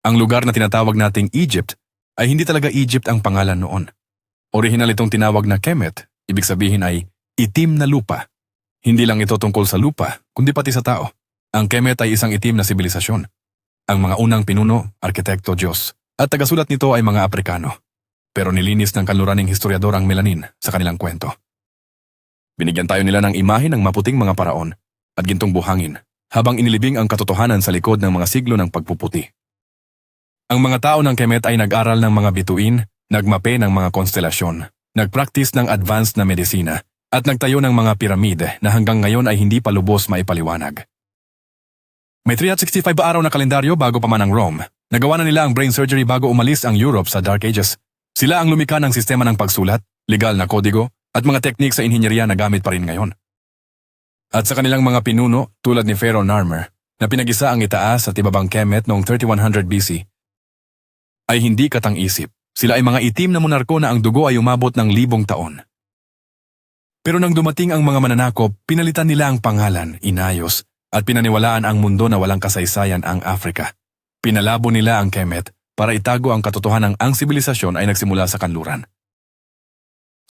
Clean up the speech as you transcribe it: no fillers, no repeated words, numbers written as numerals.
Ang lugar na tinatawag nating Egypt ay hindi talaga Egypt ang pangalan noon. Orihinal itong tinawag na Kemet, ibig sabihin ay itim na lupa. Hindi lang ito tungkol sa lupa, kundi pati sa tao. Ang Kemet ay isang itim na sibilisasyon. Ang mga unang pinuno, arkitekto, Diyos, at tagasulat nito ay mga Aprikano. Pero nilinis ng kanluraning historiador ang melanin sa kanilang kwento. Binigyan tayo nila ng imahe ng maputing mga paraon at gintong buhangin habang inilibing ang katotohanan sa likod ng mga siglo ng pagpuputi. Ang mga tao ng Kemet ay nag-aral ng mga bituin, nagmape ng mga konstelasyon, nagpractice ng advanced na medisina, at nagtayo ng mga piramide na hanggang ngayon ay hindi pa lubos maipaliwanag. May 365 araw na kalendaryo bago pa man ang Rome. Nagawa na nila ang brain surgery bago umalis ang Europe sa Dark Ages. Sila ang lumikha ng sistema ng pagsulat, legal na kodigo, at mga teknik sa inhinyeriya na gamit pa rin ngayon. At sa kanilang mga pinuno, tulad ni Pharaoh Narmer, na pinag-isa ang itaas at ibabang Kemet noong 3100 BC, ay hindi katang-isip. Sila ay mga itim na monarko na ang dugo ay umabot ng 1,000 taon. Pero nang dumating ang mga mananakop, pinalitan nila ang pangalan, inayos, at pinaniwalaan ang mundo na walang kasaysayan ang Africa. Pinalabo nila ang Kemet para itago ang katotohanan ang sibilisasyon ay nagsimula sa kanluran.